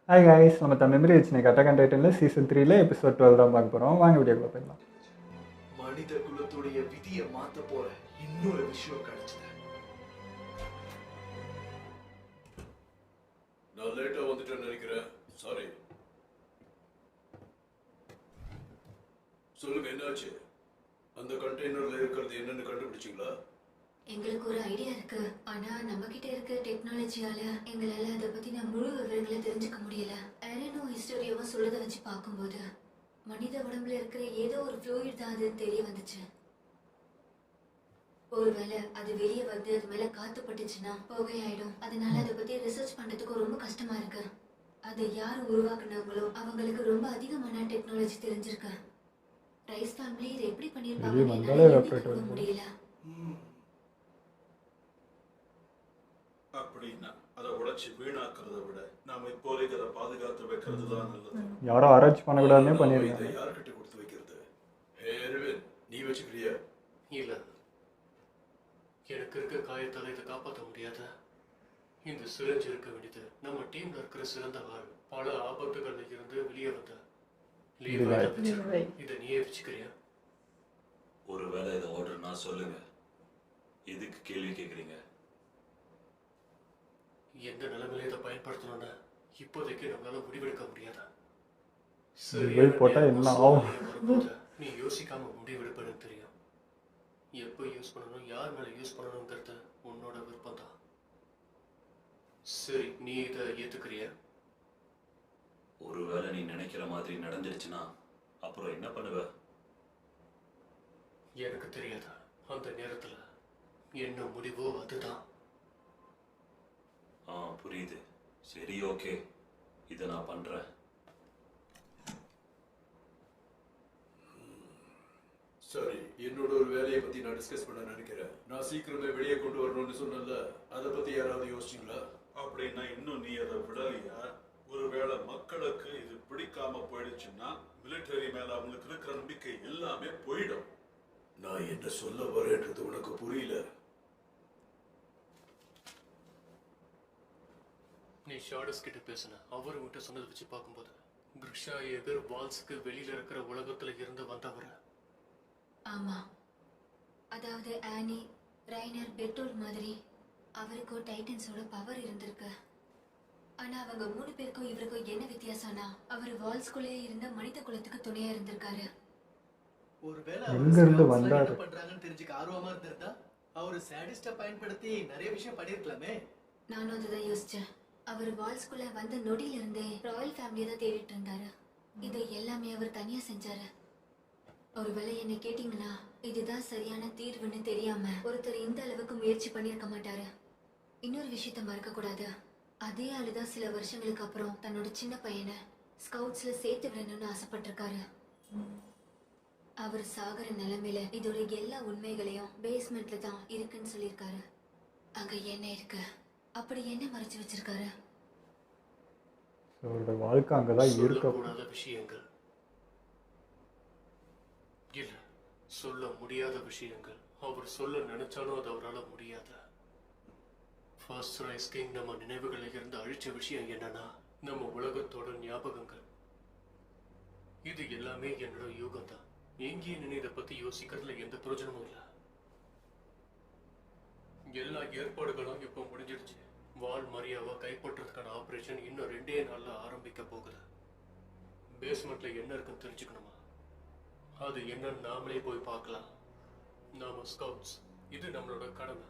Hi guys, நம்ம memory வச்சு attack and டைட்டனில் season 3ல episode 12 தான் பார்க்க போகிறோம். வாங்க வீடியோக்குள்ள போயிடலாம். மனித குலத்துடைய விதியை மாத்த போற இன்னொரு விஷயம் கிடைச்சது. நான் லேட்டா வந்துட்டேன்னு நினைக்கிறேன். சாரி. சொல்லுங்க, என்னாச்சு? அந்த கண்டெய்னர்ல இருக்கிறது என்னன்னு கண்டுபிடிச்சீங்களா? எங்களுக்கு ஒரு ஐடியா இருக்கு. ஆனா நம்ம கிட்ட இருக்க டெக்னாலஜியால எங்களால அதை பத்தின முழு விவரங்களை தெரிஞ்சுக்க முடியல. ஏரனோ ஹிஸ்டோரியாவும் சொல்றதை வச்சு பார்க்கும்போது மனித உடம்புல இருக்கிற ஏதோ ஒரு ஃப்ளூயிட் தான் அது தெரிய வந்துச்சு. ஒருவேளை அது வெளியே வந்து அது மேல காத்து பட்டுச்சுன்னா புகையாயிடும். அதனால அதை பத்தி ரிசர்ச் பண்றதுக்கு ரொம்ப கஷ்டமா இருக்கு. அதை யார் உருவாக்குனாங்களோ அவங்களுக்கு ரொம்ப அதிகமான டெக்னாலஜி தெரிஞ்சிருக்கு. ரைஸ் ஃபேமிலி இதை எப்படி பண்ணிருப்பாங்க முடியல. அப்படின்னா அதை உடைச்சு வீணாக்குறதை விட நாம இப்போதைக்கு அதை பாதுகாத்து வைக்கிறது தான் நல்லது. யாரோ ஆராய்ச்சி பண்ணக்கூடாதுன்னே பண்ணிருக்காங்க. யார்கிட்ட கொடுத்து வைக்கிறது? ஹேர்வின், நீ வச்சுக்கிறியா? இல்ல, எனக்கு இருக்க காயத்தால இதை காப்பாற்ற முடியாத. இந்த சிரஞ்சு இருக்க வேண்டியது நம்ம டீம்ல இருக்கிற சிறந்த ஆள். பல ஆபத்துகள்ல இருந்து வெளியே வந்த இதை நீயே வச்சுக்கிறியா? ஒருவேளை இதை ஆர்டர்னா சொல்லுங்க, எதுக்கு கேள்வி கேட்குறீங்க? எந்த நிலைமையில இதை பயன்படுத்தணும்னு இப்போதைக்கு நம்மளால முடிவெடுக்க முடியாதா? போட்டா என்ன ஆகும்? நீ யோசிக்காம முடிவெடுப்பேன்னு தெரியும். எப்போ யூஸ் பண்ணணும், யார் மேல யூஸ் பண்ணணுங்கிறது உன்னோட விருப்பம் தான். சரி, நீ இதை ஏத்துக்கிறியா? ஒருவேளை நீ நினைக்கிற மாதிரி நடந்துடுச்சுன்னா அப்புறம் என்ன பண்ணுவ? எனக்கு தெரியாதா, அந்த நேரத்துல என்ன முடிவோ அதுதான். புரியுது. சரி, ஓகே, இதை நான் பண்றேன். சரி, என்னோட ஒரு வேலையை பத்தி நான் டிஸ்கஸ் பண்ண நினைக்கிறேன். நான் சீக்கிரமே வெளியே கொண்டு வரணும்னு சொன்னல, அதை பத்தி யாராவது யோசிச்சீங்களா? அப்படின்னா இன்னும் நீ அதை விடலையா? ஒருவேளை மக்களுக்கு இது பிடிக்காம போயிடுச்சுன்னா மிலிட்டரி மேல அவங்களுக்கு இருக்கிற நம்பிக்கை எல்லாமே போயிடும். நான் என்ன சொல்ல வரேன்றது உனக்கு புரியல. நீ ஷார்டஸ் கிட்ட பேசின அவர் உன்கிட்ட சொன்னதை வச்சு பார்க்கும்போது கிருஷா எதிர் வால்ஸ்க்கு வெளியில இருக்கிற உலகத்துல இருந்து வந்தவர். ஆமா, அதாவது ஆனி, ரைனர், பெட்டோல் மாதிரி அவருக்கும் டைட்டன்ஸோட பவர் இருந்திருக்கு. ஆனா அவங்க 3 பேருக்கும் இவருக்கும் என்ன வித்தியாசம்னா, அவர் வால்ஸ்குள்ளேயே இருந்த மனித குலத்துக்கு துணையா இருந்திருக்காரு. ஒருவேளை எங்க இருந்து வந்தாரு பண்றாங்கன்னு தெரிஞ்சுக்க ஆர்வமா இருந்திருந்தா அவரு சாடிஸ்ட பயன்படுத்தி நிறைய விஷயம் பண்ணிருக்கலாமே. நானும் அதுதான் யோசிச்சேன். அவர் வால்ஸ்குள்ள வந்த நொடியில இருந்தே ராயல் ஃபேமிலியை தான் தேடிட்டு இருந்தாரு. இதை எல்லாமே அவர் தனியா செஞ்சாரு. ஒருவேளை என்ன கேட்டீங்கன்னா, இதுதான் சரியான தீர்வுன்னு தெரியாம ஒருத்தர் இந்த அளவுக்கு முயற்சி பண்ணிருக்க மாட்டாரு. இன்னொரு விஷயத்த மறக்க கூடாது, அதே ஆளுதான் சில வருஷங்களுக்கு அப்புறம் தன்னோட சின்ன பையனை ஸ்கவுட்ஸ்ல சேர்த்து விடணும்னு ஆசைப்பட்டிருக்காரு. அவர் சாகர நிலைமையில இதோட எல்லா உண்மைகளையும் பேஸ்மெண்ட்ல தான் இருக்குன்னு சொல்லியிருக்காரு. அங்க என்ன இருக்கு, அப்படி என்ன மறைச்சு வச்சிருக்காரு? வாழ்க்கை அங்கதான் இருக்கக்கூடாத விஷயங்கள் இல்ல, சொல்ல முடியாத விஷயங்கள். அவர் சொல்ல நினைச்சாலும் அது அவரால் முடியாத. ஃபர்ஸ்ட் ரைஸ் கிங் நம்ம நினைவுகளில் இருந்து அழிச்ச விஷயம் என்னன்னா, நம்ம உலகத்தோட ஞாபகங்கள். இது எல்லாமே என்னோட யூகம் தான். எங்கேயும் நின்று இதை பத்தி யோசிக்கிறதுல எந்த பிரயோஜனமும் இல்லை. எல்லா ஏற்பாடுகளும் இப்போ முடிஞ்சிடுச்சு. வால் மரியாவை கைப்பற்றதுக்கான ஆபரேஷன் இன்னும் 2 நாள்ல ஆரம்பிக்க போகுது. பேஸ்மெண்ட்ல என்ன இருக்குன்னு தெரிஞ்சுக்கணுமா? அது என்னன்னு நாமளே போய் பார்க்கலாம். நாம ஸ்கவுட்ஸ், இது நம்மளோட கடமை.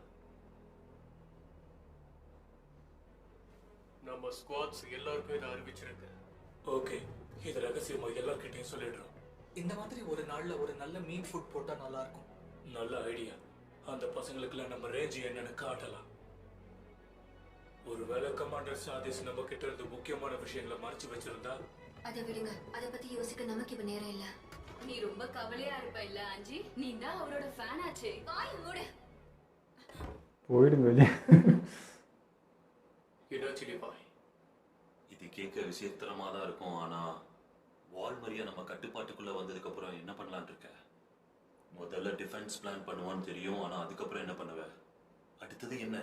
நம்ம ஸ்குவாட்ஸ் எல்லாருக்கும் இதை அறிவிச்சிருக்கு. ஓகே, இது ரகசியமா எல்லார்கிட்டையும் சொல்லிடுறோம். இந்த மாதிரி ஒரு நாள்ல ஒரு நல்ல மீன் ஃபுட் போட்டா நல்லா இருக்கும். நல்ல ஐடியா. அந்த பசங்களுக்குலாம் நம்ம ரேஞ்ச் என்னன்னு காட்டலாம். ஒருவேளை கமாண்டர் சாதிஸ் நம்ம கிட்ட இருந்து முக்கியமான விஷயங்களை மறைச்சு வச்சிருந்தா? அதை விடுங்க, அதை பத்தி யோசிக்க நமக்கு இப்ப நேரம் இல்ல. நீ ரொம்ப கவலையா இருப்ப இல்ல ஆஞ்சி? நீ தான் அவரோட ஃபேன் ஆச்சே. வாய் மூடு. போயிடுங்க விஜய். இது கேட்க விசித்திரமா தான் இருக்கும். ஆனா வால் மரியா நம்ம கட்டுப்பாட்டுக்குள்ள வந்ததுக்கு அப்புறம் என்ன பண்ணலான் இருக்க? முதல்ல டிஃபென்ஸ் பிளான் பண்ணுவான்னு தெரியும். ஆனா அதுக்கப்புறம் என்ன பண்ணுவ? அடுத்தது என்ன?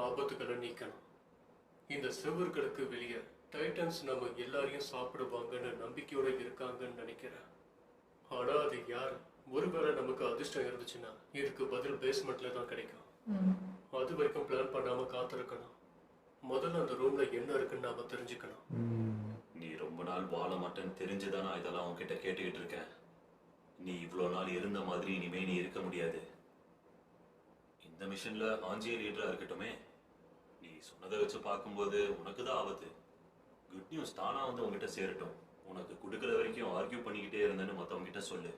ஆபத்துக்களை நீக்கணும். இந்த செவர்களுக்கு வெளியே டைட்டன்ஸ் நம்ம எல்லாரையும் சாப்பிடுவாங்கன்னு நம்பிக்கையோட இருக்காங்கன்னு நினைக்கிறேன். ஆனா அது யார்? ஒருவேளை நமக்கு அதிர்ஷ்டம் இருந்துச்சுன்னா இதுக்கு பதில் பேஸ்மெண்ட்ல தான் கிடைக்கும். அது வரைக்கும் பிளான் பண்ணாம காத்திருக்கணும். முதல்ல அந்த ரூம்ல என்ன இருக்குன்னு நாம தெரிஞ்சுக்கணும். நீ ரொம்ப நாள் வாழ மாட்டேன்னு தெரிஞ்சுதான் நான் இதெல்லாம் உன்கிட்ட கேட்டுக்கிட்டு இருக்கேன். நீ இவ்வளோ நாள் இருந்த மாதிரி இனிமே நீ இருக்க முடியாது. இந்த மிஷன்ல ஆஞ்சியே லீடரா இருக்கட்டுமே. நீ சொன்னதை வச்சு பார்க்கும்போது உனக்கு தான் ஆபத்து. குட் நியூஸ் தானா வந்து உங்ககிட்ட சேரட்டும். உனக்கு கொடுக்குற வரைக்கும் ஆர்கியூ பண்ணிக்கிட்டே இருந்தேன்னு மற்றவங்க கிட்ட சொல்லு.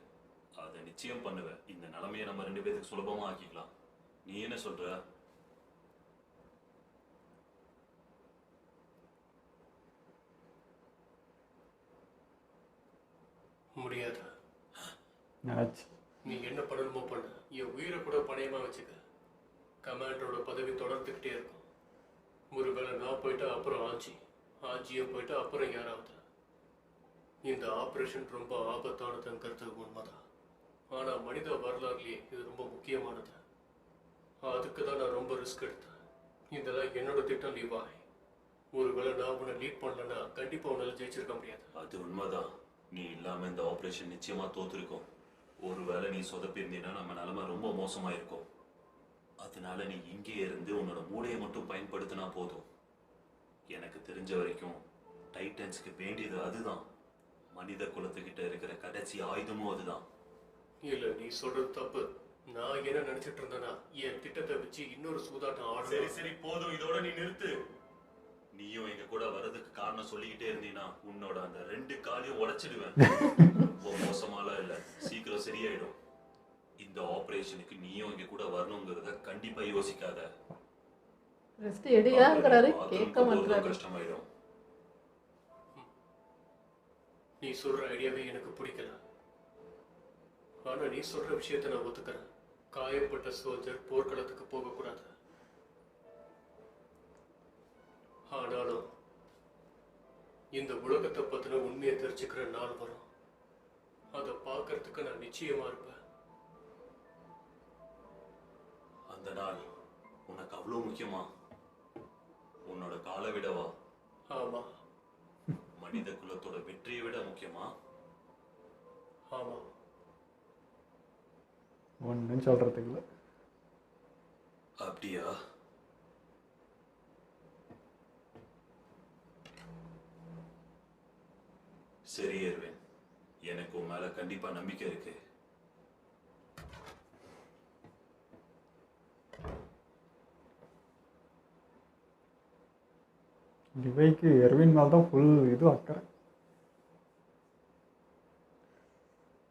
அதை நிச்சயம் பண்ணுவேன். இந்த நிலைமையை நம்ம 2 பேருக்கு சுலபமா ஆக்கிக்கலாம். நீ என்ன சொல்ற? முடியாது. நினச்சி நீ என்ன பண்ணணுமோ பண்ணு. என் உயிரை கூட பணையமா வச்சுக்க. கமாண்டரோட பதவி தொடர்ந்துக்கிட்டே இருக்கும். ஒருவேளை நான் போயிட்டா அப்புறம் ஆஞ்சியை போயிட்டா அப்புறம் யாராவது. இந்த ஆபரேஷன் ரொம்ப ஆபத்தானதுங்கிறது உண்மைதான். ஆனா மனித வரலாறுலயே இது ரொம்ப முக்கியமானது. அதுக்கு தான் நான் ரொம்ப ரிஸ்க் எடுத்தேன். இதெல்லாம் என்னோட திட்டம் லீவாய். ஒருவேளை நான் உன்னை லீட் பண்ணலன்னா கண்டிப்பா உன்னால ஜெயிச்சிருக்க முடியாது. அது உண்மைதான். நீ இல்லாம இந்த ஆபரேஷன் நிச்சயமா தோத்துருக்கும். ஒருவேளை நீ சொதப்பிருந்தீன்னா நம்ம நிலைமை ரொம்ப மோசமா இருக்கும். அதனால நீ இங்கே இருந்து உன்னோட மூளையை மட்டும் பயன்படுத்தினா போதும். எனக்கு தெரிஞ்ச வரைக்கும் டைட்டன்ஸ்க்கு வேண்டியது அதுதான். மனித குலத்துக்கிட்ட இருக்கிற கடைசி ஆயுதமும் அதுதான். இல்ல, நீ சொல்றது தப்பு. நான் என்ன நினைச்சிட்டு இருந்தேன்னா என் திட்டத்தை வச்சு இன்னொரு சூதாட்டம் ஆடு. சரி சரி போதும், இதோட நீ நிறுத்து. நீயும் எங்க கூட வர்றதுக்கு காரணம் சொல்லிக்கிட்டே இருந்தீன்னா உன்னோட அந்த 2 காலையும் உடைச்சிடுவேன். ரொம்ப மோசமாலாம் இல்ல, சீக்கிரம் சரியாயிடும். இந்த ஆபரேஷனுக்கு நீயும் எங்க கூட வரணுங்கிறத கண்டிப்பா யோசிக்காத. ரெஸ்ட் எடுயாங்கறாரு, கேட்க மாட்டாரு. கஷ்டமாயிடும். நீ சொல்ற ஐடியாவே எனக்கு பிடிக்கல. ஆனா நீ சொல்ற விஷயத்தை நான் ஒத்துக்கிறேன். காயப்பட்ட சோல்ஜர் போர்க்களத்துக்கு போகக்கூடாது. ஆனாலும் இந்த உலகத்தை பத்தின உண்மையை தெரிஞ்சுக்கிற நாள் வரும். அதை பார்க்கறதுக்கு நான் நிச்சயமா இருப்பேன். அந்த நாள் உனக்கு அவ்வளவு முக்கியமா? உன்னோட காலை விடவா? ஆமா. மனித குலத்தோட வெற்றியை விட முக்கியமா? ஆமா. ஒன்றும் சொல்றதுக்கு இல்லை. அப்படியா? சரி எர்வின், எனக்கு உன் மேல கண்டிப்பா நம்பிக்கை இருக்கு. டிவைக்கு எர்வின் மேல் தான் ஃபுல் இது அக்கறை.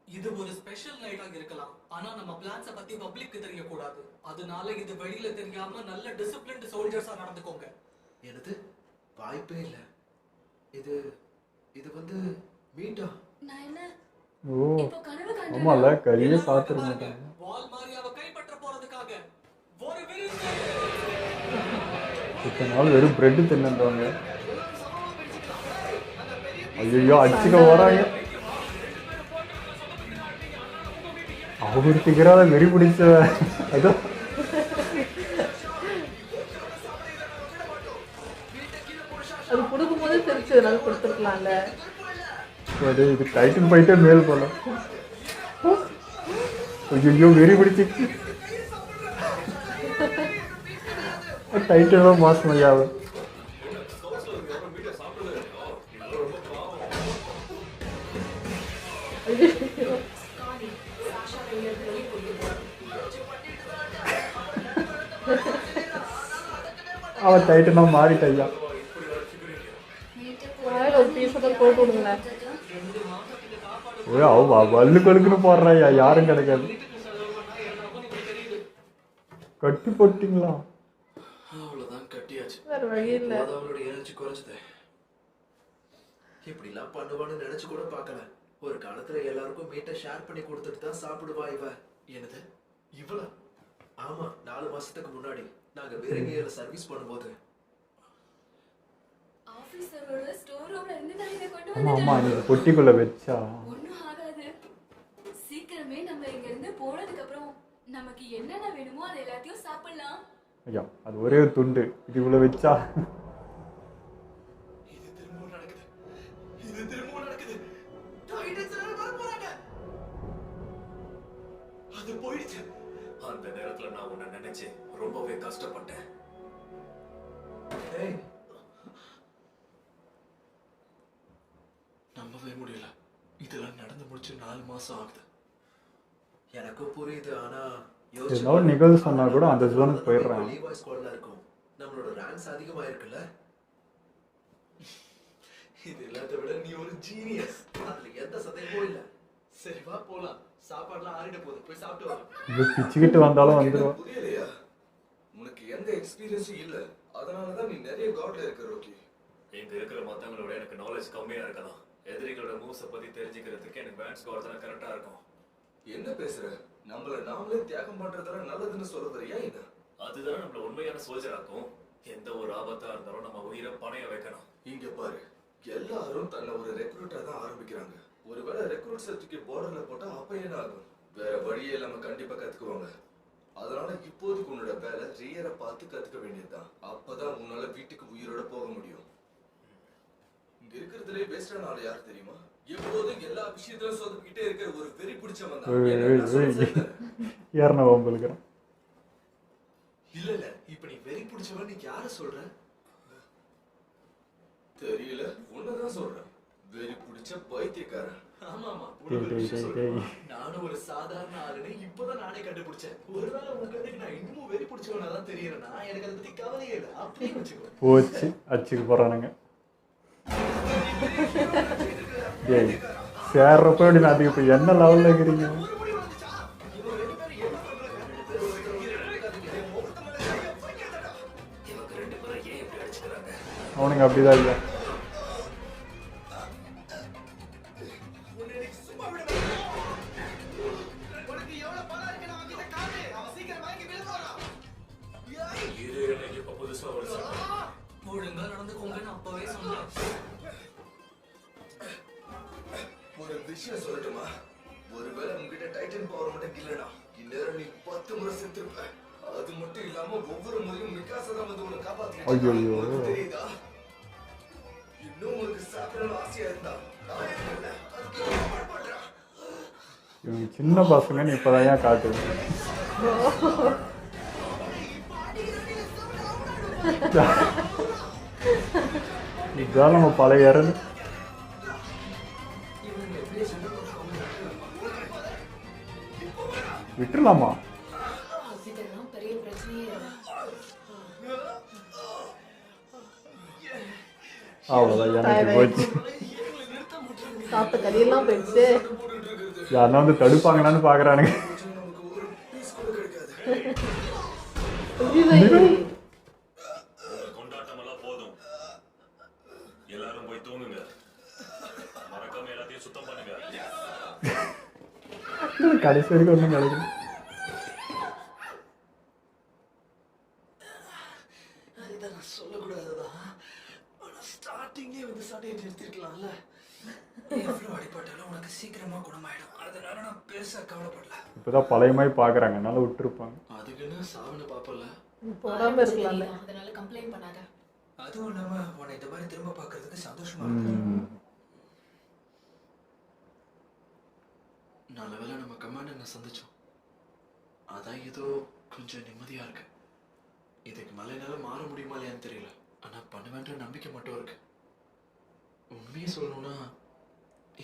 இது ஒரு ஸ்பெஷல் நைட்டாக இருக்கலாம், ஆனா நம்ம பிளான்ஸ பத்தி பப்ளிக்கு தெரியக்கூடாது. அதனால இது வெளியில தெரியாம நல்ல டிசிப்ளின்டு சோல்ஜர்ஸா நடந்துக்கோங்க. எனது வாய்ப்பே இல்ல. இது இது வந்து மீட்டா. நான் என்ன ஓ இப்போ கனவு கண்டேனா? ஆமால, கரியே பார்த்துட மாட்டாங்க. வால் மாரியாவை கைப்பற்ற போறதுக்காக ஒரு விருந்து. இத்தனை நாள் வெறும் பிரெட் தின்னவங்க ஐயோ அடிச்சுக்க வராங்க. அவருக்குறாத வெறி பிடிச்ச அதோ அது கொடுக்கும் போதே தெரிச்சதுனால கொடுத்துருக்கலாம்ல. இது டைட்டன் போயிட்டே மேல் போல. ஐயோ வெறி பிடிச்சி டைட்டனும் மோசம் ஐயாவும். அவன் டைட்டனா மாறிட்ட ஐயா. வாயில ஒரு பீஸை போட்டு விடுங்களேன். அவ வல்லு கொழுக்குன்னு போடுறாயா, யாரும் கிடைக்காது. கட்டி போட்டீங்களா? அவ்வளவுதான், கட்டியாச்சு. வேற வழி இல்ல. அவளோட எனர்ஜி குறைஞ்சது. இப்படிலாம் பண்ணுவான்னு நினைச்சு கூட பார்க்கல. ஒரு காலத்துல எல்லாருக்கும் மீட்டை ஷேர் பண்ணி கொடுத்துட்டு தான் சாப்பிடுவா இவ. என்னது இவள? ஆமா, 4 மாசத்துக்கு முன்னாடி நாங்க வேறங்கேல சர்வீஸ் பண்ணும்போது ஆபீஸரோட ஸ்டோர் ரூம்ல இருந்து நான் இத கொண்டு ஆமா ஆமா, வந்துட்டேன். நீ பொட்டிக்குள்ள வெச்சா ஒண்ணும் ஆகாது. சீக்கிரமே நம்ம இங்க இருந்து போனதுக்கு அப்புறம் நமக்கு என்னென்ன வேணுமோ அது எல்லாத்தையும் சாப்பிடலாம். ஐயா அது ஒரே ஒரு துண்டு, இது இவ்வளவு வச்சா இது திரும்ப போயிடுச்சு. அந்த நேரத்துல நான் உன்னை நினைச்சு ரொம்பவே கஷ்டப்பட்டேன். நம்பவே முடியல. இதெல்லாம் நடந்து முடிச்சு 4 மாசம் ஆகுது. எனக்கும் புரியுது. ஆனா ஏதோ நிகழ்வு சொன்னா கூட அந்த ஜோனுக்கு போயிடுறாங்க. லீவாய் ஸ்குவாட்ல இருக்கும். நம்மளோட ரேங்க்ஸ் அதிகமா இருக்குல்ல. இது எல்லாத்த விட நீ ஒரு ஜீனியஸ். அதுல எந்த சந்தேகமும் இல்ல. சரி வா போலாம். சாப்பாடுலாம் ஆறிட போகுது. போய் சாப்பிட்டு வா. இது பிச்சுக்கிட்டு வந்தாலும் வந்துருவா. புரியலையா? உனக்கு எந்த எக்ஸ்பீரியன்ஸும் இல்ல. அதனாலதான் நீ நிறைய காட்ல இருக்க ரோக்கி. இங்க இருக்கிற மத்தவங்களோட எனக்கு நாலேஜ் கம்மியா இருக்கலாம். எதிரிகளோட மூவ்ஸை பத்தி தெரிஞ்சுக்கிறதுக்கு எனக்கு பேண்ட் ஸ்கோர் தான் கரெக்டா இருக்கும். என்ன பேசுற? நம்மள நாமளே தியாகம் பண்றதுல நல்லதுன்னு சொல்ல வரியா என்ன? அதுதான் நம்மள உண்மையான சோல்ஜர் ஆக்கும். எந்த ஒரு ஆபத்தா இருந்தாலும் நம்ம உயிரை பணைய வைக்கணும். இங்க பாரு, எல்லாரும் தன்னை ஒரு ரெக்ரூட்டா தான் ஆரம்பிக்கிறாங்க. ஒருவேளை ரெக்ரூட்ஸ் தூக்கி பார்டர்ல போட்டா அப்ப என்ன ஆகும்? வேற வழியே இல்லாம கண்டிப்பா கத்துக்குவாங்க. அதனால இப்போதைக்கு உன்னோட வேலை ரியரை பார்த்து கத்துக்க வேண்டியதுதான். அப்பதான் உன்னால வீட்டுக்கு உயிரோட போக முடியும். இங்க இருக்கிறதுலே பெஸ்டான ஆள் யார் தெரியுமா? எப்போதும் எல்லா விஷயத்திலும் சொதப்பிக்கிட்டே இருக்கிற ஒரு வெறி பிடிச்சவன் தான். யாருன்னா வம்பளுக்குறான். இல்ல இல்ல, இப்ப நீ வெறி பிடிச்சவன் நீ யார சொல்ற? தெரியல, உன்னதான் சொல்றேன். வெறி பிடிச்ச பைத்தியக்காரன். ஆமாமா, நானும் ஒரு சாதாரண ஆளுன்னு இப்பதான் நானே கண்டுபிடிச்சேன். ஒருவேளை உங்களுக்கு நான் இன்னமும் வெறி பிடிச்சவனா தான் தெரியறேன்னா எனக்கு அதை பத்தி கவலையே இல்லை. அப்படியே வச்சுக்கோ. போச்சு, அச்சுக்கு போறானுங்க. ஏய், சேர்றப்ப அப்படி நான் இப்போ என்ன லெவலில் இருக்கிறீங்க? அவனுங்க அப்படிதான் இல்லையா? ஒழுங்கா நடந்துக்கோங்கன்னு அப்பவே சொன்னேன். ஒரு விஷயம் சொல்லட்டுமா? ஒருவேளை உங்ககிட்ட டைட்டன் பவர் மட்டும் இல்லைனா இந்நேரம் நீ 10 முறை செத்துருப்ப. அது மட்டும் இல்லாம ஒவ்வொரு முறையும் மிகாசா தான் வந்து உன்னை காப்பாத்திட்டு தெரியுதா? இன்னும் உனக்கு சாப்பிடணும் ஆசையா இருந்தா இவங்க சின்ன பசங்கன்னு இப்போதான் ஏன் காட்டுது? இதுதான் நம்ம பழைய இறந்து விட்டுலாமா? இதெல்லாம் பெரிய பிரச்சனையே இல்லை. அவ்வளோதான், எனக்கு போச்சு. சாப்பிட்ட கறியெல்லாம் போயிடுச்சு. யாருன்னா வந்து தடுப்பாங்களான்னு பாக்குறானுங்க. கொண்டாட்டம் எல்லாம் போதும். எல்லாரும் போய் தூங்குங்க. மறக்காம எல்லாத்தையும் சுத்தம் பண்ணுங்க. கடைசி வரைக்கும் ஒன்றும் கிடைக்கும். அதுதான் நான் சொல்லக்கூடாதுதான். ஆனா ஸ்டார்டிங்லேயே வந்து சண்டையை நிறுத்திருக்கலாம்ல. எவ்வளவு அடிப்பட்டாலும் உனக்கு சீக்கிரமா குணமாயிடும். அதனால நான் பெருசா கவலைப்படல. இப்போதான் பழைய மாதிரி பாக்குறாங்க, அதனால விட்டுருப்பாங்க. அதுக்குன்னு சாவனை பாப்பல. போடாம இருக்கலாம்ல. அதனால கம்ப்ளைண்ட் பண்ணாத. அதுவும் இல்லாம உன்னை இந்த மாதிரி திரும்ப பாக்குறதுக்கு சந்தோஷமா இருக்கு. நல்ல வேளை நம்ம கமாண்டனை சந்திச்சோம். அதான் ஏதோ கொஞ்சம் நிம்மதியா இருக்கு. இதுக்கு மேல என்னால மாற முடியுமா இல்லையான்னு தெரியல. ஆனா பண்ணுவேன்ற நம்பிக்கை மட்டும் இருக்கு. உண்மையை சொல்லணும்னா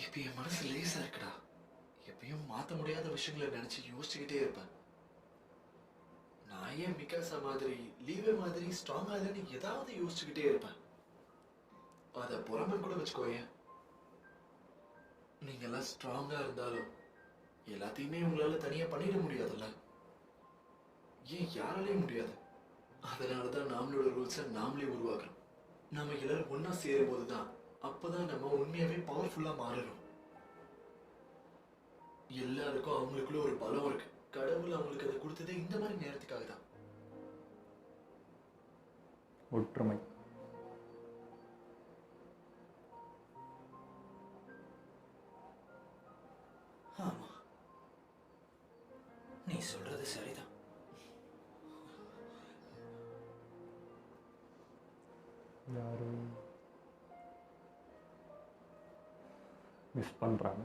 இப்ப என் மனசு லேசா இருக்குடா. எப்பயும் மாத்த முடியாத விஷயங்களை நினைச்சு யோசிச்சுக்கிட்டே இருப்பேன். நான் ஏன் மிகாசா மாதிரி லீவே மாதிரி ஸ்ட்ராங்கா இல்லைன்னு ஏதாவது யோசிச்சுக்கிட்டே இருப்பேன். அத புறமே கூட வச்சுக்கோயேன். நீங்க எல்லாம் ஸ்ட்ராங்கா இருந்தாலும் எல்லாத்தையுமே உங்களால தனியா பண்ணிட முடியாதுல்ல. ஏன் யாராலையும் முடியாது. அதனாலதான் நாமளோட ரூல்ஸை நாமளே உருவாக்குறோம். நம்ம எல்லாரும் ஒன்னா சேரும் போதுதான் அப்பதான் நம்ம உண்மையாவே பவர்ஃபுல்லா மாறுறோம். எல்லாருக்கும் அவங்களுக்குள்ள ஒரு பலம் இருக்கு. கடவுள் அவங்களுக்கு அதை கொடுத்ததே இந்த மாதிரி நேரத்துக்காக தான். ஒற்றுமை. ஆமா, நீ சொல்றது சரிதான். யாரு மிஸ் பண்றாங்க?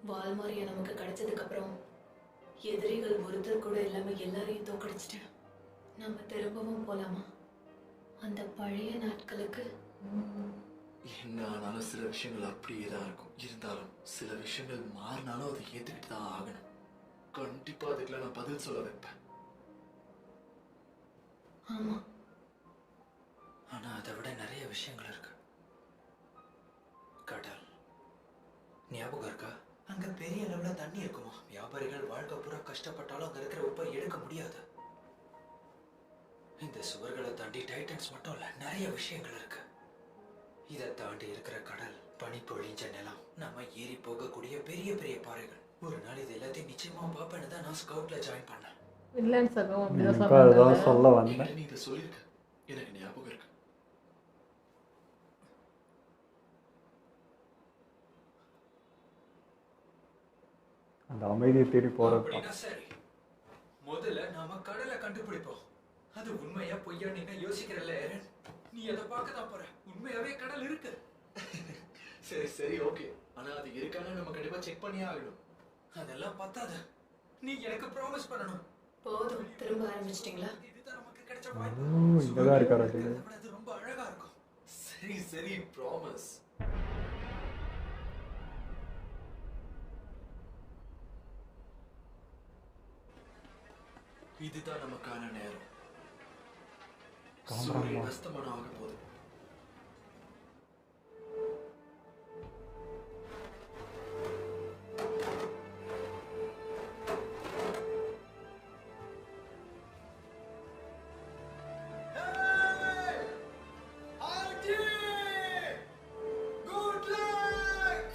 வால்மாரியா நமக்கு கிடைச்சதுக்கு அப்புறம் எதிரிகள் ஒருத்தர் கூட இல்லாம எல்லாரையும் தோக்கடிச்சிட்டு நம்ம திரும்பவும் போலாமா அந்த பழைய நாட்களுக்கு? என்ன ஆனாலும் சில விஷயங்கள் அப்படியே தான் இருக்கும். இருந்தாலும் சில விஷயங்கள் மாறினாலும் அதை ஏத்துக்கிட்டு தான் ஆகணும். கண்டிப்பா அதுக்கெல்லாம் நான் பதில் சொல்ல வைப்பேன். ஆமா, ஆனா அதை விட நிறைய விஷயங்கள் இருக்கு. கடல் ஞாபகம் இருக்கா? அங்க பெரிய அளவுல தண்ணி இருக்குமா? வியாபாரிகள் வாழ்க்கை பூரா கஷ்டப்பட்டாலும் அங்க இருக்கிற உப்பை எடுக்க முடியாது. இந்த சுவர்களை தாண்டி டைட்டன்ஸ் மட்டும் இல்ல, நிறைய விஷயங்கள் இருக்கு. இதை தாண்டி இருக்கிற கடல், பனி பொழிஞ்ச நிலம், நம்ம ஏறி போகக்கூடிய பெரிய பெரிய பாறைகள். ஒரு நாள் இது எல்லாத்தையும் நிச்சயமா பார்ப்பேன்னு தான் நான் ஸ்கவுட்ல ஜாயின் பண்ணேன். இல்லைன்னு சகம் அப்படிதான் எனக்கு அதுதான் சொன்னாங்க. சொல்ல வந்தேன். என்கிட்ட நீ இதை சொல்லியிருக்க, எனக்கு ஞாபகம் இருக்கு. அந்த அமைதியை தேடி போகிறது அப்படின்னா சரி, முதல்ல நாம கடலை கண்டுபிடிப்போம். அது உண்மையா பொய்யா நீங்க யோசிக்கிறல்ல ஏரன்? நீ அதை பார்க்க தான் போற. உண்மையாவே கடல் இருக்கு. சரி சரி ஓகே, ஆனா அது இருக்கான்னு நம்ம கண்டிப்பா செக் பண்ணியே ஆகணும். அதெல்லாம் பத்தாது, நீ எனக்கு ப்ராமிஸ் பண்ணணும். போதும், திரும்ப ஆரம்பிச்சிட்டீங்களா? இதுதான் நமக்கு கிடைச்ச ஓ வாய்ப்பு. இங்கே தான் இருக்காரு அது. அதை விட அது ரொம்ப அழகா இருக்கும். சரி சரி ப்ராமிஸ். இதுதான் நமக்கான நேரம். சூரியன் அஸ்தமனம் ஆக போகுது.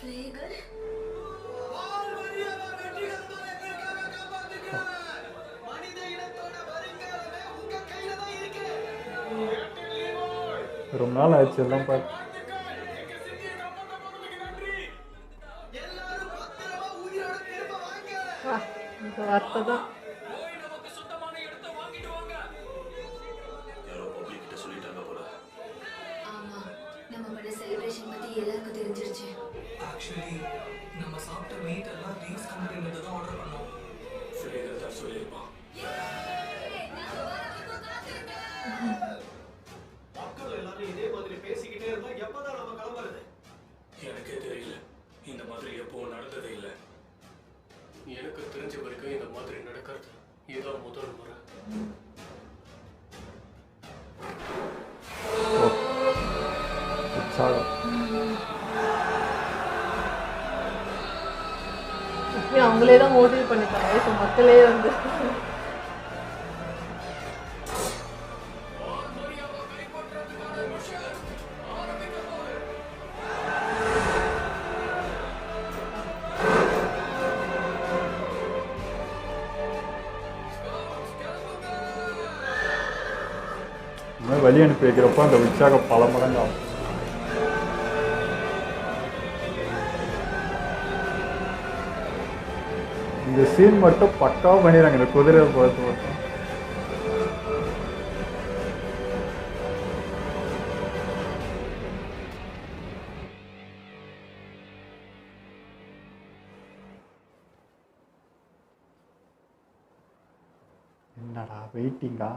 ஃப்ளேகர் ரொம்ப நாள் ஆச்சு எல்லாம் பார்த்து. இந்த வார்த்தை தான். யாரோ பப்ளிக் கிட்ட சொல்லிட்டாங்க போல. ஆமா, நம்ம பண்ண செலிப்ரேஷன் பத்தி எல்லாருக்கும் தெரிஞ்சிருச்சு. ஆக்சுவலி நம்ம சாப்பிட்ட மீட் எல்லாம் ரீஸ் கம்பெனில தான் ஆர்டர் பண்ணோம். ஃப்ளேகர் தான் சொல்லியிருப்பான். மக்கள் எல்லாரும் இதே மாதிரி பேசிக்கிட்டே இருந்தா எப்பதான் நம்ம கிளம்புறது? எனக்கே தெரியல, இந்த மாதிரி எப்பவும் நடந்ததே இல்லை. எனக்கு தெரிஞ்ச வரைக்கும் இந்த மாதிரி நடக்கிறது இதான் முதல் முறை. உற்சாகம். இப்படி அவங்களே தான் மோட்டிவ் பண்ணிட்டாங்க. இப்போ மக்களே வந்து இந்த மாதிரி வழி அனுப்பி வைக்கிறப்போ அந்த உற்சாகம் பல மடங்கு ஆகும். இந்த சீன் மட்டும் பக்காவாக பண்ணிடுறாங்க, இந்த குதிரையை பொறுத்து மட்டும். என்னடா வெயிட்டிங்கா?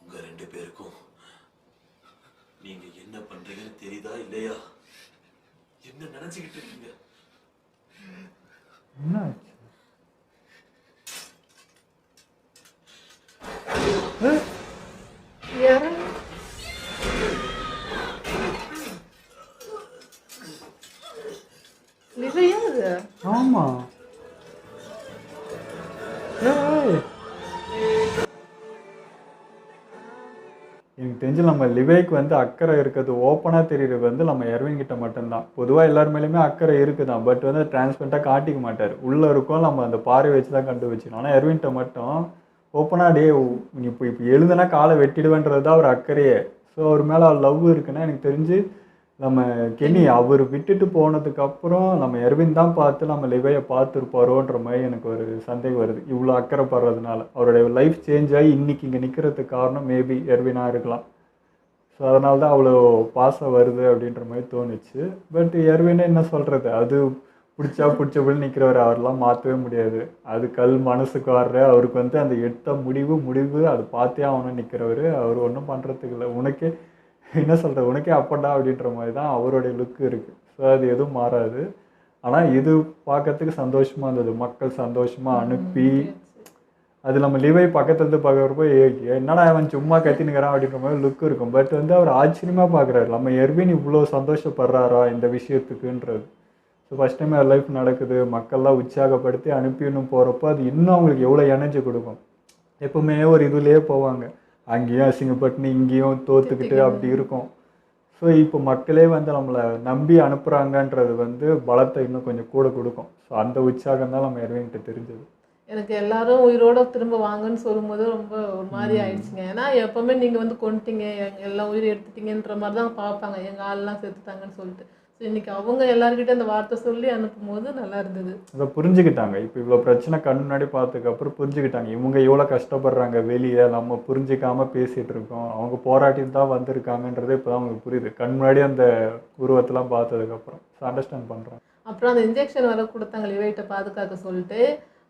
உங்க ரெண்டு பேருக்கும் நீங்க என்ன பண்றீங்கன்னு தெரியுதா இல்லையா? என்ன நினைச்சுக்கிட்டு இருக்கீங்க? என்ன ஆச்சு? யாரு? லிவையா அது? ஆமா. ஏய். எனக்கு தெரிஞ்சு நம்ம லிவைக்கு வந்து அக்கறை இருக்கிறது ஓப்பனாக தெரியுறது வந்து நம்ம எர்வின் கிட்ட மட்டும்தான். பொதுவாக எல்லார் மேலேயுமே அக்கறை இருக்குதான், பட் வந்து டிரான்ஸ்பரண்ட்டாக காட்டிக்க மாட்டார். உள்ளே இருக்கும், நம்ம அந்த பாறை வச்சு தான் கண்டுபிடிச்சிக்கணும். ஆனால் எர்வின்கிட்ட மட்டும் ஓப்பனாக டே நீ இப்போ எழுதுனா காலை வெட்டிடுவேன்றது தான் அவர் அக்கறையே. ஸோ அவர் மேலே லவ் இருக்குன்னா எனக்கு தெரிஞ்சு நம்ம கெனி அவர் விட்டுட்டு போனதுக்கப்புறம் நம்ம எர்வின் தான் பார்த்து நம்ம லிவையை பார்த்துருப்பாரோன்ற மாதிரி எனக்கு ஒரு சந்தேகம் வருது. இவ்வளோ அக்கறைப்படுறதுனால அவருடைய லைஃப் சேஞ்ச் ஆகி இன்னைக்கு இங்கே நிற்கிறதுக்கு காரணம் மேபி எர்வினாக இருக்கலாம். ஸோ அதனால தான் அவ்வளோ பாசம் வருது அப்படின்ற மாதிரி தோணுச்சு. பட் எர்வினை என்ன சொல்கிறது, அது பிடிச்சபடி நிற்கிறவர், அவரெல்லாம் மாற்றவே முடியாது. அது மனசுக்கு வர்ற அவருக்கு வந்து அந்த எடுத்த முடிவு அது பார்த்தே அவனும் நிற்கிறவர். அவர் ஒன்றும் பண்ணுறதுக்கு இல்லை. உனக்கே என்ன சொல்கிறது, உனக்கே அப்படா அப்படின்ற மாதிரி தான் அவருடைய லுக்கு இருக்குது. ஸோ அது எதுவும் மாறாது. ஆனால் இது பார்க்கறதுக்கு சந்தோஷமாக இருந்தது. மக்கள் சந்தோஷமாக அனுப்பி அது நம்ம லிவை பக்கத்துலேருந்து பார்க்குறப்போ என்னடா அவன் சும்மா கத்தினுக்கிறான் அப்படின்ற மாதிரி லுக் இருக்கும். பட் வந்து அவர் ஆச்சரியமாக பார்க்குறாரு, நம்ம எர்வின் இவ்வளோ சந்தோஷப்படுறாரா இந்த விஷயத்துக்குன்றது. ஸோ ஃபஸ்ட் டைம் அவர் லைஃப் நடக்குது, மக்கள்லாம் உற்சாகப்படுத்தி அனுப்பின்னு போகிறப்போ அது இன்னும் அவங்களுக்கு எவ்வளோ எனர்ஜி கொடுக்கும். எப்பவுமே ஒரு இதுலேயே போவாங்க, அங்கேயும் அசிங்கப்பட்டுன்னு இங்கேயும் தோற்றுக்கிட்டு அப்படி இருக்கும். ஸோ இப்போ மக்களே வந்து நம்மளை நம்பி அனுப்புகிறாங்கன்றது வந்து பலத்தை இன்னும் கொஞ்சம் கூட கொடுக்கும். ஸோ அந்த உற்சாகம் தான் நம்ம எர்வின்கிட்ட தெரிஞ்சது. எனக்கு எல்லாரும் உயிரோட திரும்ப வாங்கன்னு சொல்லும்போது ரொம்ப ஒரு மாதிரி ஆயிடுச்சுங்க. ஏன்னா எப்பவுமே நீங்கள் வந்து கொண்டுட்டீங்க, எல்லாம் உயிர் எடுத்துட்டீங்கன்ற மாதிரி தான் பார்ப்பாங்க, எங்கள் ஆள்லாம் செத்துட்டாங்கன்னு சொல்லிட்டு. ஸோ இன்னைக்கு அவங்க எல்லாருக்கிட்ட அந்த வார்த்தை சொல்லி அனுப்பும் போது நல்லா இருந்தது. அதை புரிஞ்சுக்கிட்டாங்க. இப்போ இவ்வளோ பிரச்சனை கண் முன்னாடி பார்த்ததுக்கப்புறம் புரிஞ்சுக்கிட்டாங்க, இவங்க எவ்வளோ கஷ்டப்படுறாங்க வெளியே, நம்ம புரிஞ்சிக்காமல் பேசிகிட்டு இருக்கோம், அவங்க போராட்டிட்டு தான் வந்திருக்காங்கன்றதே இப்போ தான் அவங்களுக்கு புரியுது, கண் முன்னாடி அந்த உருவத்தெல்லாம் பார்த்ததுக்கப்புறம். ஸோ அண்டர்ஸ்டாண்ட் பண்ணுறாங்க. அப்புறம் அந்த இன்ஜெக்ஷன் வர கொடுத்தாங்க லிவைட்டை பாதுகாக்க சொல்லிட்டு,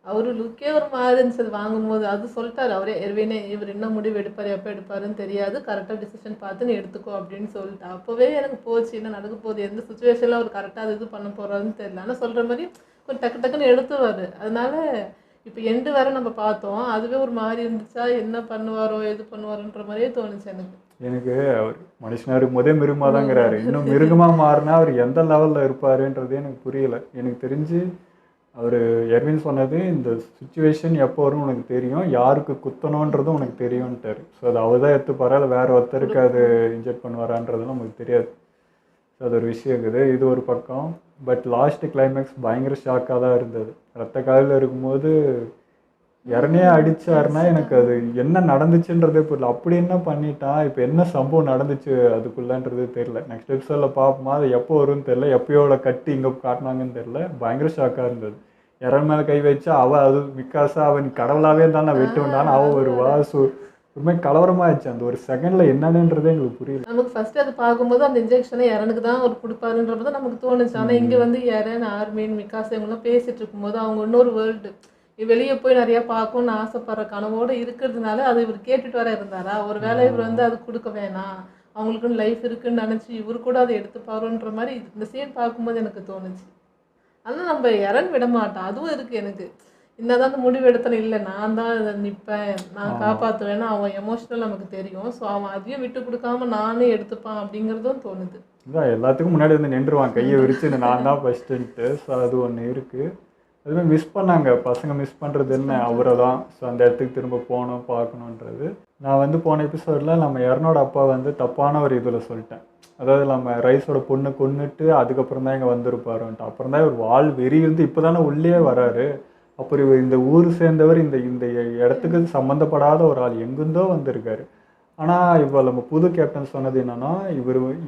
அவர் லுக்கே ஒரு மாதிரி இருந்துச்சு அது வாங்கும்போது. அது சொல்லிட்டாரு அவரே, எர்வினே இவர் என்ன முடிவு எடுப்பார், எப்போ எடுப்பாருன்னு தெரியாது, கரெக்டாக டிசிஷன் பார்த்து நீ எடுத்துக்கோ அப்படின்னு சொல்லிட்டு. அப்போவே எனக்கு போச்சு, என்ன நடக்க போகுது, எந்த சுச்சுவேஷனில் அவர் கரெக்டாக இது பண்ண போகிறாருன்னு தெரியல. ஆனால் சொல்கிற மாதிரி கொஞ்சம் டக்குன்னு எடுத்துவார். அதனால இப்போ எண்டு வர நம்ம பார்த்தோம், அதுவே ஒரு மாதிரி இருந்துச்சா, என்ன பண்ணுவாரோ எது பண்ணுவாரோன்ற மாதிரியே தோணுச்சு எனக்கு அவர் மனுஷனாக இருக்கும் போதே மிருகமாக தாங்கிறாரு, இன்னும் மிருகமாக மாறினா அவர் எந்த லெவலில் இருப்பாருன்றதே எனக்கு புரியலை. எனக்கு தெரிஞ்சு அவர் எர்வின் சொன்னது, இந்த சுச்சுவேஷன் எப்போ வரும் உனக்கு தெரியும், யாருக்கு குத்தணுன்றதும் உனக்கு தெரியும்ட்டார். ஸோ அது அவர் தான் எடுத்துப்பாரா இல்லை வேறு ஒருத்தருக்கு அது இன்ஜெக்ட் பண்ணுவாரான்றது நமக்கு தெரியாது. ஸோ அது ஒரு விஷயம் இருக்குது. இது ஒரு பக்கம். பட் லாஸ்ட்டு கிளைமேக்ஸ் பயங்கர ஷாக்காக தான் இருந்தது. ரத்த காலில் இருக்கும்போது இறனே அடித்தாருன்னா எனக்கு அது என்ன நடந்துச்சுன்றதே புரியல. அப்படி என்ன பண்ணிட்டான், இப்போ என்ன சம்பவம் நடந்துச்சு அதுக்குள்ளன்றது தெரியல. நெக்ஸ்ட் எபிசோடில் பார்ப்போமா, அது எப்போ வரும்னு தெரியல, எப்போயோட கட்டி இங்கே காட்டினாங்கன்னு தெரியல. பயங்கர ஷாக்காக இருந்தது. இறன் மேலே கை வச்சா அவள் அது மிக்காசா அவன் கடவுளாகவே தான் நான் வெட்டு வந்தான்னு அவள் வருவா. ஸோ ஒரு மாதிரி கலவரமாகிடுச்சு. அந்த ஒரு செகண்டில் என்னன்றதே எங்களுக்கு புரியல. நமக்கு ஃபர்ஸ்ட் அது பார்க்கும்போது அந்த இன்ஜெக்ஷனை இறனுக்கு தான் அவர் கொடுப்பாருன்றது நமக்கு தோணுச்சு. ஆனால் இங்கே வந்து இறன், ஆர்மீன், மிக்காசா இவங்கெல்லாம் பேசிகிட்டு இருக்கும்போது அவங்க இன்னொரு வேர்ல்டு வெளியே போய் நிறையா பார்க்கணும்னு ஆசைப்படுற கனவோடு இருக்கிறதுனால அது இவர் கேட்டுட்டு வர இருந்தாரா, ஒரு வேளை இவர் வந்து அது கொடுக்க வேணாம், அவங்களுக்குன்னு லைஃப் இருக்குன்னு நினச்சி இவர் கூட அதை எடுத்துப்பாருன்ற மாதிரி இந்த சீன் பார்க்கும்போது எனக்கு தோணுச்சு. ஆனால் நம்ம இறன் விட மாட்டோம், அதுவும் இருக்குது எனக்கு. என்னதான் அந்த முடிவு எடுத்தாலும் இல்லை நான் தான் இதை நிற்பேன், நான் காப்பாற்றுவேன்னா அவன் எமோஷனல் நமக்கு தெரியும். ஸோ அவன் அதையும் விட்டு கொடுக்காம நானே எடுத்துப்பான் அப்படிங்கிறதும் தோணுது. இதான் எல்லாத்துக்கும் முன்னாடி வந்து நின்றுவான் கையை விரிச்சு நான் தான் ஃபஸ்ட்டுன்ட்டு. ஸோ அது ஒன்று இருக்குது. அதுவே மிஸ் பண்ணாங்க பசங்க. மிஸ் பண்ணுறது என்ன, அவரை தான். ஸோ அந்த இடத்துக்கு திரும்ப போகணும் பார்க்கணுன்றது. நான் வந்து போன எபிசோடில் நம்ம எர்னோட அப்பா வந்து தப்பான ஒரு இதில் சொல்லிட்டேன். அதாவது நம்ம ரைஸோட பொண்ணை கொன்னுட்டு அதுக்கப்புறம் தான் இங்கே வந்திருப்பாருன்ட்டு. அப்புறம் தான் இவர் வாழ் வெறி வந்து இப்போ தானே உள்ளே வராரு. அப்புறம் இவர் இந்த ஊர் சேர்ந்தவர், இந்த இந்த இடத்துக்கு சம்மந்தப்படாத ஒரு ஆள் எங்கிருந்தோ வந்திருக்காரு. ஆனால் இப்போ நம்ம புது கேப்டன் சொன்னது என்னென்னா,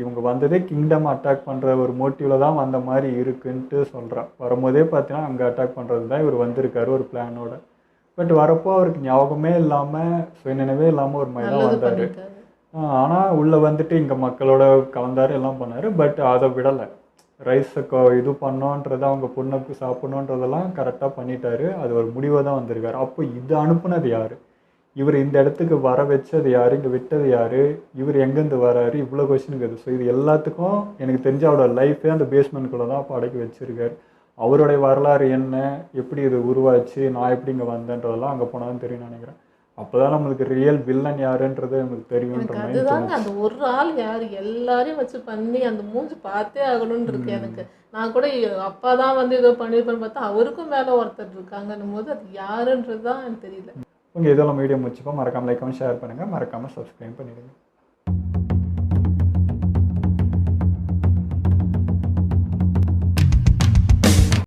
இவங்க வந்ததே கிங்டம் அட்டாக் பண்ணுற ஒரு மோட்டிவில் தான் வந்த மாதிரி இருக்குன்ட்டு சொல்கிறான். வரும்போதே பார்த்தீங்கன்னா அங்கே அட்டாக் பண்ணுறது தான் இவர் வந்திருக்காரு ஒரு பிளானோட. பட் வரப்போ அவருக்கு ஞாபகமே இல்லாமல், சுயநினைவே இல்லாமல் ஒரு மாதிரி தான் வந்தார். ஆனால் உள்ளே வந்துட்டு இங்கே மக்களோட கலந்தார், எல்லாம் பண்ணார். பட் அதை விடலை. ரைஸை இது பண்ணோன்றது, அவங்க பொண்ணுக்கு சாப்பிட்ணுன்றதெல்லாம் கரெக்டாக பண்ணிட்டாரு. அது ஒரு முடிவாக தான் வந்திருக்காரு. அப்போ இது அனுப்புனது யார், இவர் இந்த இடத்துக்கு வர வச்சது யார், இங்கே விட்டது யார், இவர் எங்கேருந்து வராரு, இவ்வளோ கொஸ்டினுக்கு அது. ஸோ இது எல்லாத்துக்கும் எனக்கு தெரிஞ்ச அவரோட லைஃபே அந்த பேஸ்மெண்ட்குள்ளே தான் படைக்க வச்சுருக்காரு. அவருடைய வரலாறு என்ன, எப்படி இது உருவாச்சு, நான் எப்படி இங்கே வந்தேன்றதெல்லாம் அங்கே போனாலும் தெரியும்னு நினைக்கிறேன். அப்போ தான் நம்மளுக்கு ரியல் வில்லன் யாருன்றது நமக்கு தெரியுன்ற மாதிரி. அதுதாங்க அந்த ஒரு ஆள் யார், எல்லாரையும் வச்சு பண்ணி அந்த மூஞ்சி பார்த்தே ஆகணும்னு இருக்கு எனக்கு. நான் கூட அப்பா தான் வந்து ஏதோ பண்ணியிருப்பேன்னு பார்த்தா அவருக்கும் மேலே ஒருத்தர் இருக்காங்கன்னும் போது அது யாருன்றது தான் எனக்கு தெரியல. உங்கள் இதெல்லாம் வீடியோ முடிச்சுப்போம். மறக்காமல் லைக் ஷேர் பண்ணுங்கள், மறக்காமல் சப்ஸ்கிரைப் பண்ணிடுங்க.